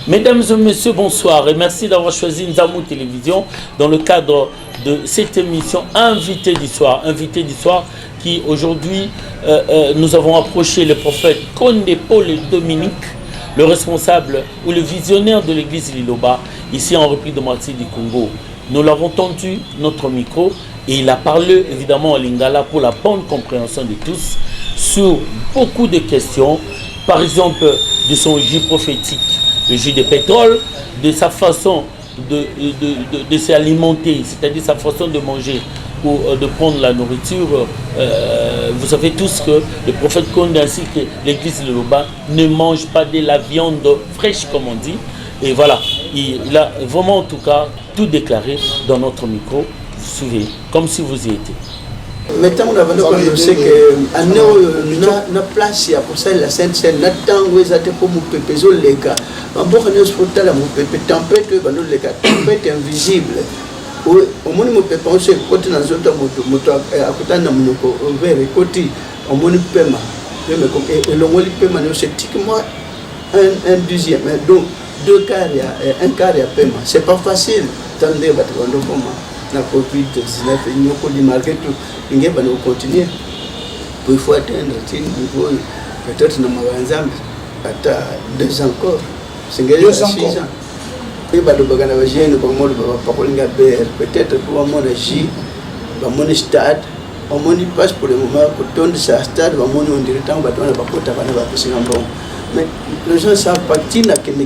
Mesdames et messieurs, bonsoir et merci d'avoir choisi Nzamou Télévision dans le cadre de cette émission Invité du soir. Invité du soir qui aujourd'hui, nous avons approché le prophète Konde Paul Dominique, le responsable ou le visionnaire de l'église Liloba, ici en République démocratique du Congo. Nous l'avons tendu notre micro et il a parlé évidemment en lingala pour la bonne compréhension de tous sur beaucoup de questions, par exemple de son jus prophétique, le jus de pétrole, de sa façon de s'alimenter, c'est-à-dire sa façon de manger ou de prendre la nourriture. Vous savez tous que le prophète Konde ainsi que l'église de Loba ne mange pas de la viande fraîche comme on dit. Et voilà, il a vraiment en tout cas tout déclaré dans notre micro. Vous suivez, comme si vous y étiez. Maintenant, on a vu que na place pour ça la Sainte Seine, na tango ezate pour mon pépé zo lega. En bon on se fout là mon pépé tempête bano lega, tempête invisible. Au moins mon pépé on se côté dans zota moto akutana munoko vers côté au moins paiement. Et le mot paiement c'est typiquement un deuxième donc deux quarts un quart à paiement. C'est pas facile tandis que comment la Covid-19 il n'y a pas de malgré tout il n'y a pas de continuer il faut atteindre peut-être dans ma ensemble à 2 ans encore c'est 2 ans et bah de bagana va gêner pour moi peut-être pour moi de J va mon stade au moins il passe pour le moment pour tourner sa stade va mon on dirait tant va tourner va porter va passer un bon. Mais les gens savent pas qui n'a qu'une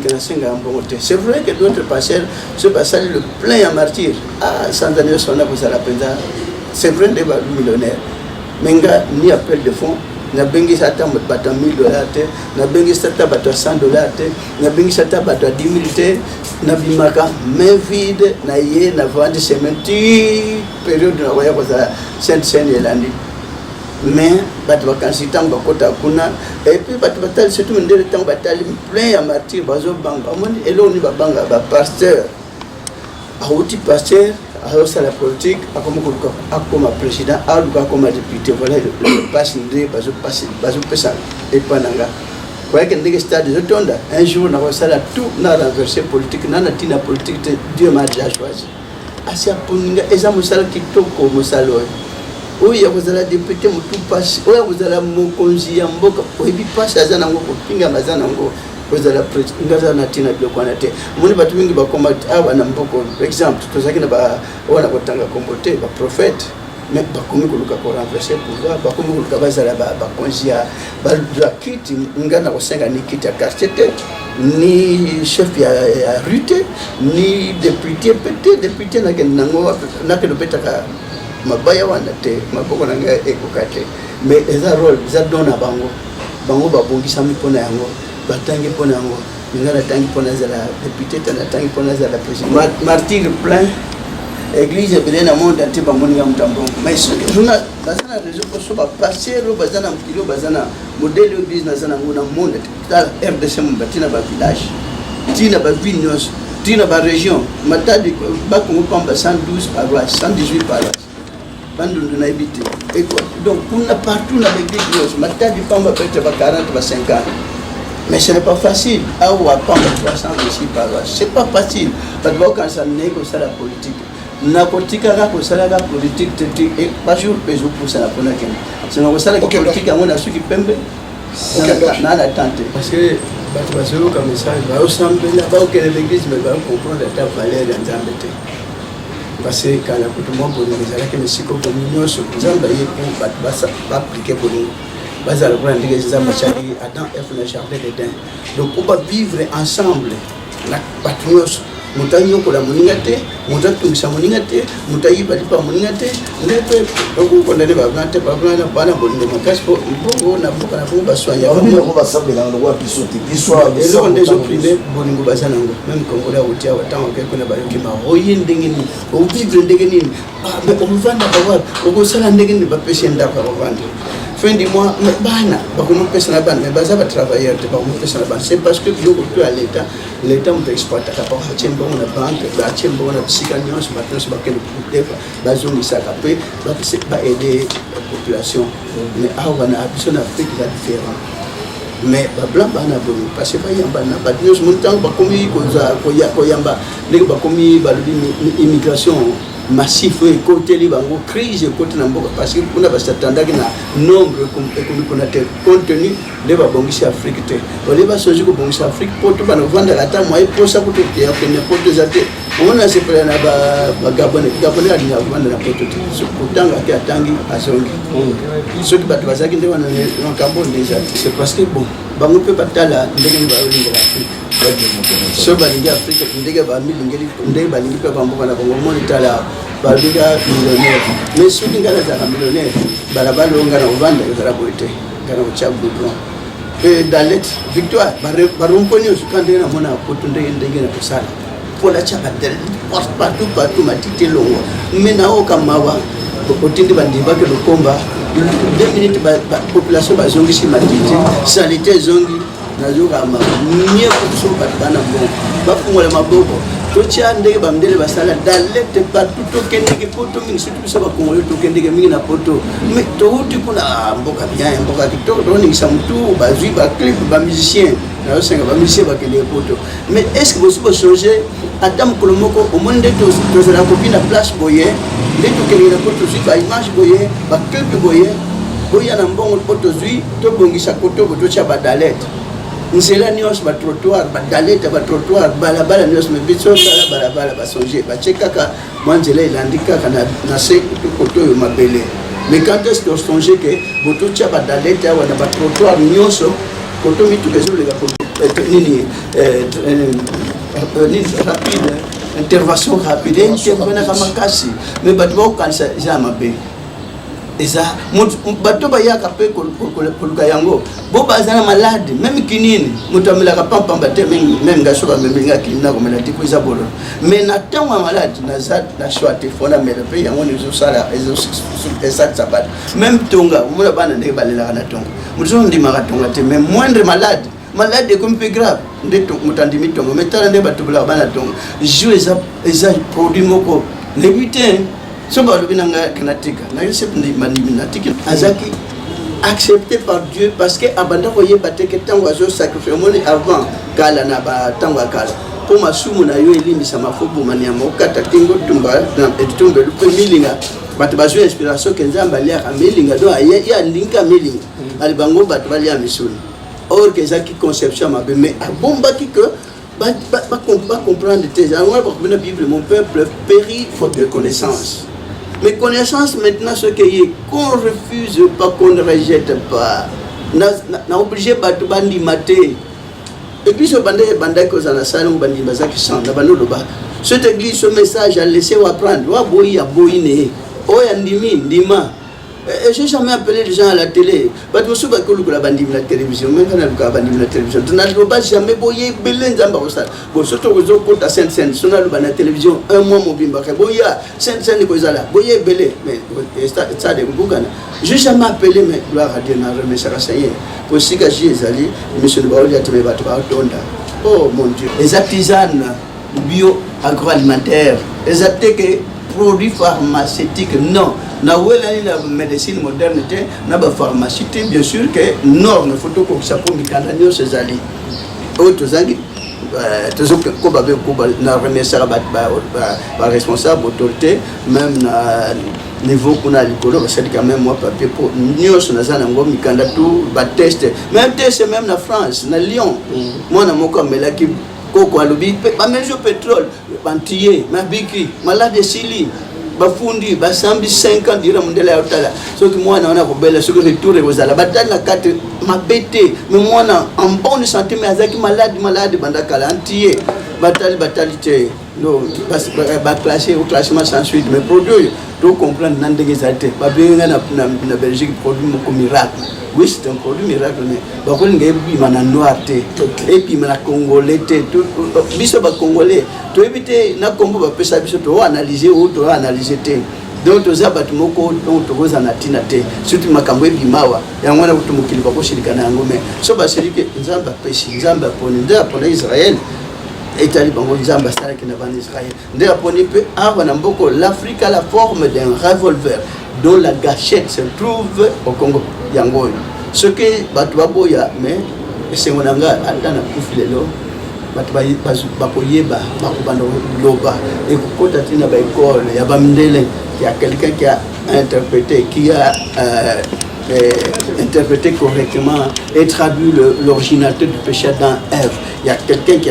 c'est vrai que d'autres passeurs se passent le plein à martyr. Ah, sans années on a posé la peine. C'est vrai des millionnaires. Mais ni appel de fonds, n'a bengi sata bata $1000, n'a bengi sata bata $100, n'a bengi sata bata 10 000, n'a bimaka main vide, n'a yé n'a vendu semaine période na waya posé Sainte Seine et lundi. Mais batu vakansi tango bakota kuna et puis batu batali surtout ndele tango batali plein à martyr bazo banga amoni eloni babanga ba pasteur auti pasteur alors la politique comme président comme député voilà le passe ndé bazo pesa et pananga quoi que ndé stade de tonda un jour na sala tout na renverser politique na tina politique Dieu m'a déjà choisi asia poninga ezamu sala kitoko mosalo. Oui, vous allez député tout passe. Oui, vous allez mon conji en boka. Oui, passe à Zanango, Pinga Mazanango. Vous allez prendre Natina de Quanate. Mon batuing va combattre à Wanamboko. Par exemple, tout ça qui n'a pas Wanakotanga combattre, le prophète. Mais pas comme le cas pour renverser pouvoir, pas comme le cas Bazala, Bakonzia, Balakit, Ngana au 5 années qui t'a cassé, ni chef à Rute, ni député, peut-être député n'a que le pétaka. Mabaya wana te maboko nanga ekokate mais eza rôle za dona bango babongisa mipona yango batangi pona yango ngana tangi pona za la député tana tangi pona za la président martyr plein église belena monde ante bamoni ya mutambo mais journal bazana réseau pour soba passer bazana mkilo bazana modèle business na ngona monde tal RDC mbatina ba village tina ba vignos tina ba région matadi ba Congo pamba 112 paroisses 118 paroisses. Donc, on a partout dans l'église, ma taille du Pamba peut être 40 ou 50. Mais ce n'est pas facile. Ah, ou à Pamba 300 ici par là. Ce n'est pas facile. Parce que quand ça négocie la politique, la politique, la politique, et pas jour pour ça la politique. C'est la politique à mon avis qui peut me attendre. Parce que, comme ça, il va ressembler là-bas où l'église va comprendre la valeur d'un embêté. Parce que quand la coutume pour nous les que les psychopominions sur les envoyés pour appliquer pour nous bazar pour indiquer ces amachari Adam F na jardin d'Éden. Donc on va vivre ensemble la patrios mutanyo ko la moningate mutatu ngisa moningate mutayi bali pa moningate ndepe donc on allait ba planter ba plana bana bolingo makasi po bongo na boka na bongo baswanya on va s'appeler dans le roi pisoté histoire et là on des opprimés bolingo bazana ngo même Congolais otia watango ke na bayoki ma roye ndengeni o vivre ndengeni mais on va na bawa o sala ndengeni ba pesi ndaka revendre fin du mois mais bana ba ko no pesa na bana mais baza ba travailleurs te ba ko pesa na bana c'est parce que yo ko à l'état on peut exploiter la part de bon na banque la bon na psychanion ce matin c'est pas que le bazo ni ça après va aider la population mais on a besoin d'Afrique va différent mais bablanc bana bomi parce que bayamba na badinyo montant bakomi koyamba ndenge bakomi balobi immigration massif et côté li bango crise côté na mboka parce que kuna basatandaki na nombre ekomi kuna te contenu de babongisi Afrique te ole basoji ko bongisi Afrique poto bana vanda ata moye posa ko te ya kene poto zate on a sepelé na ba gabonais ali na vanda na poto te so kutanga ke atangi azongi so ki batu bazaki nde wana na kambo déjà c'est parce que bon bango pe batala ndenge ba olinga Afrique so balingi Afrique ndenge ba milingeli ndenge balingi pe bamboka na bango monitala balinga millionnaire mais soki ngala za millionnaire balabala onga na vanda ezala boite ngana uchabu blanc et Dalet victoire baromponi osukande na mona poto ndenge na kosala pour la chapa partout matite longo mais na okamawa otindi bandiba ke le combat 2 minutes population bazongi si matite salité zongi nazoka ma mieux pour so batana bon bafungola maboko tocha ndenge bamdele basala Dalet partout to kendeke poto mingi surtout so bakongole to kendeke mingi na poto mais to uti kuna mboka bien mboka kitoko doni samtu bazui ba clip ba musicien na osenga ba musicien bakende poto mais est-ce que vous pouvez changer Adam Kolomoko au monde de la copine à place boyer les to kende na poto zui ba image boyer ba clip boyer boya na mbongo poto zui to bongisa poto to cha ba Dalet nzela nyos ba trottoir ba Dalet ba trottoir balabala nyos me biso sala balabala ba songer ba chekaka mwanzela ilandika kana na se poto yo mabele mais quand est-ce que songer que boto cha ba Dalet wana ba trottoir nyoso poto mitu bezo le ga nini rapide intervention rapide intervenir kama kasi mais batwa kanisa jama be eza bato bayaka pe koluka yango bo bazana malade même kinini mutu amelaka pampamba te même ngaso ba meminga kinina ko melati ko eza bolo mais na tango malade na za na choite fona mele pe yango ni zo sala ezo exact sabat même tonga mula bana ndeke balela na tonga mutu ndima ka tonga te mais moindre malade comme plus grave ndeko mutandimi tonga metala nde bato bala bana tonga joue eza produit moko le butin so balobi nanga kanatika na yosep ndi maniminatika azaki accepté par Dieu parce que abanda koyeba te ke tango azo sacrifier moni avant kala na ba tango kala pour masumu na yo elimisa mafubu mania mokata tingo tumba na etumbe lupe milinga bato bazo inspiration ke nzamba lia milinga do ya ndinka milinga ali bango bato balia misuni or que zaki conception mabe mais abomba ki que ba comprendre tes alors pour la Bible mon peuple périt faute de connaissance. Mais connaissance maintenant ce qui est qu'on refuse pas, qu'on ne rejette pas. Na obligé batu bandi maté. Et puis ce bandé que ça na salon bandi bazaki chante bano loba. Cette église ce message a laissé ou apprendre. Wa boyi ya boyine. O ya ndima. Et j'ai jamais appelé les gens à la télé. Parce que souvent que la bande de la télévision, même quand on a bande de la télévision, tu n'as pas jamais boyé belén zamba au stade. Bon surtout aux autres côté à Sainte-Sainte, sur la télévision un mois mobile baka boya Sainte-Sainte ko zala boyé belé mais ça de bugana. J'ai jamais appelé mais gloire à Dieu na remercier ça y est. Pour si que j'ai allé monsieur de Baolia te va tonda. Oh mon Dieu. Les artisans bio agroalimentaires, les attaques produits pharmaceutiques non. Na wela ni la médecine moderne te na ba pharmacie te bien sûr que norme photo ko sapo mikandanyo sezali auto zangi toujours ko ba na remercier ba responsable autorité même na niveau kuna likolo ba c'est quand même moi papier pour nyos na zana ngo mikanda tout ba test même test même na France na Lyon moi na moko melaki koko alobi ba mesure pétrole bantier mabiki malade sili bafundi basambi 50 dira mundela ya utala soki mwana wana kobela soki retour kozala batali na kate mabete mais mwana en bonne santé mais azaki malade bandakala antier batali te no ba classer au classement sans suite mais produit to comprendre nandenge zate ba benga na Belgique produit moko miracle. Oui, c'est un produit miracle mais ba ko ngai bima na noir te et puis na congolais te tout biso ba congolais to éviter na kombo ba pesa biso to analyser te donc to za batu moko to goza na tina te surtout makambo ebimawa yango na kutumukili ba ko shirika na yango mais so ba shirika nzamba pesi nzamba poni nda pona Israël etali bango nzamba sala ki na ban Israël nda poni pe ava na mboko l'Afrique a la forme d'un revolver dont la gâchette se trouve au Congo yango ce que batu baboya mais c'est mon anga attend à couper l'eau. Et il y a quelqu'un qui a interprété, interprété correctement et traduit l'originalité du péché dans Ève. Il y a quelqu'un qui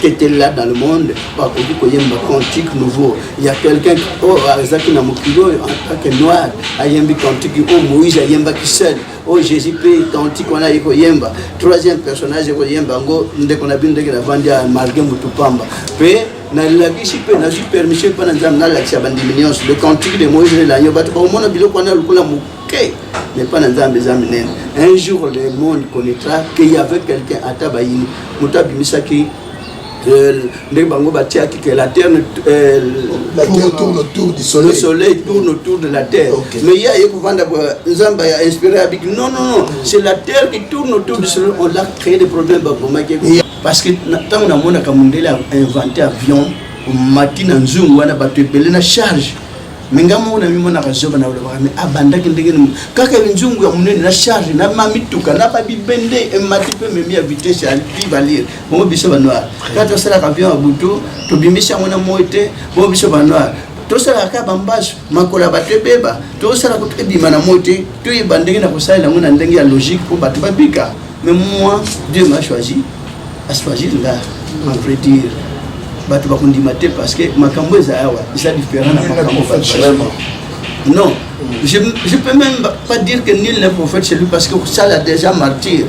était là dans le monde, pas qu'il y ait un cantique nouveau. Il y a quelqu'un qui, en tant que noir, il y a un cantique, Moïse, il y a un seul. Oh Jésus peut cantique on a yemba. Troisième personnage yemba ngo ndeko na binde ke na vandi a marge mutupamba. Pe na lagisi pe na ju permission pa na nzam na lakisa bandi millions le cantique de Moïse la nyoba to mona biloko na lukula muke mais pas na nzam bezaminen. Un jour le monde connaîtra qu'il y avait quelqu'un à Tabayini mutabi misaki que la terre tourne autour du soleil. Le soleil tourne autour de la terre. Okay. Mais il y a inspiré avec non, c'est la terre qui tourne autour du soleil. On a créé des problèmes parce que tant qu'on a inventé avion, matin en zoom, on a battu une charge. Mais quand on a mis mon argent, on a abandonné kaka nzungu ya munene na charge na mamituka na ba bibende et matipe même à vitesse à valir bon biso banwa quand on sera avion à buto to bimisha mona moite bon biso banwa to sera ka bambash makola batwe beba to sera ko ebima na moite to ibandenge na kosala na mona ndenge ya logique pour battu babika mais moi Dieu m'a choisi à choisir là en vrai dire battu bakundimate parce que makambo ezawa isa différent na makambo non, je ne peux même pas dire que nul n'est prophète chez lui parce que ça l'a déjà martyr.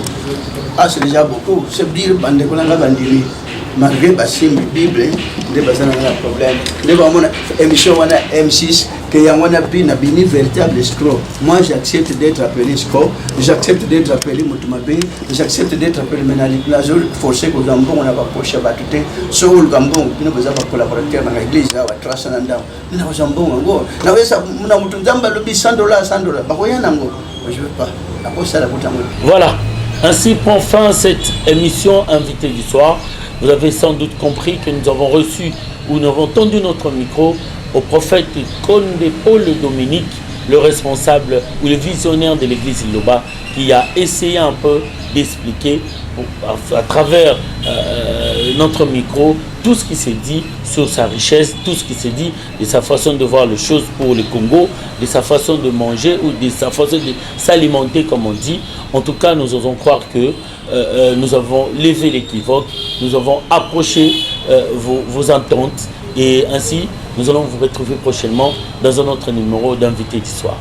Ah, c'est déjà beaucoup. C'est dire bande kolanga bandiri. Malgré Bassim, Bible, des bazana un problème. Les vraiment émission on a M6 que y a on a bien bini véritable escroc. Moi j'accepte d'être appelé escroc, j'accepte d'être appelé Mutumabe, j'accepte d'être appelé manipulateur forcé que Gambon on a pas poché batute. Sur le Gambon, nous besoin pas collaborateur dans l'église là, trace nanda. Nous avons Gambon ngo. Na wesa muna mutuzamba lobi $100, $100. Ba koya nango. Je veux pas. La poste la boutamour. Voilà. Ainsi prend fin cette émission invitée du soir. Vous avez sans doute compris que nous avons reçu ou nous avons tendu notre micro au prophète Konde Paul Dominique, le responsable ou le visionnaire de l'église Iloba, qui a essayé un peu d'expliquer à travers notre micro tout ce qui s'est dit sur sa richesse, tout ce qui s'est dit de sa façon de voir les choses pour le Congo, de sa façon de manger ou de sa façon de s'alimenter comme on dit. En tout cas, nous osons croire que nous avons levé l'équivoque, nous avons approché vos attentes et ainsi nous allons vous retrouver prochainement dans un autre numéro d'invité du soir.